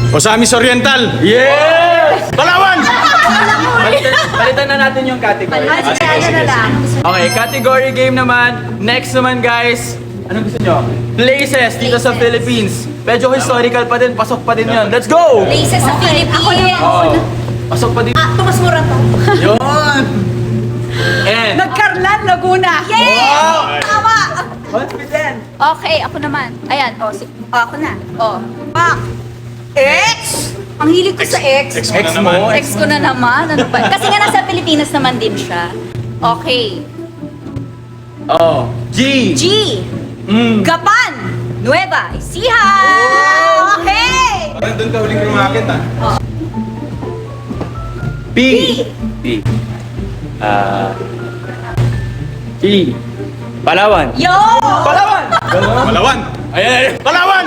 Osamis Oriental. Yes! Palawan! Palitan na natin yung category. Sige, ano na lang. Okay, category game naman. Next naman guys. Anong gusto nyo? Places dito sa Philippines. Medyo historical pa din, pasok pa din yan. Let's go! Places sa Philippines. Oh, pasok pa din. Tomas Morato. Yun! And... Nagkarlan, Laguna. Yay! Wow! Tama! Confident! Okay, ako naman. Ayan, ako na. Pak! X! Ang hilig ko sa X. X Ex mo? X ko na naman. Ano ba? Kasi nga nasa Pilipinas naman din siya. Okay. Oh. G! G. Mm. Gapan. Nueva Ecija. Okay. Parang doon ka huling rumakit ah. P! P. E. Palawan. Yo! Palawan! Palawan! Ayan, ayan. Palawan!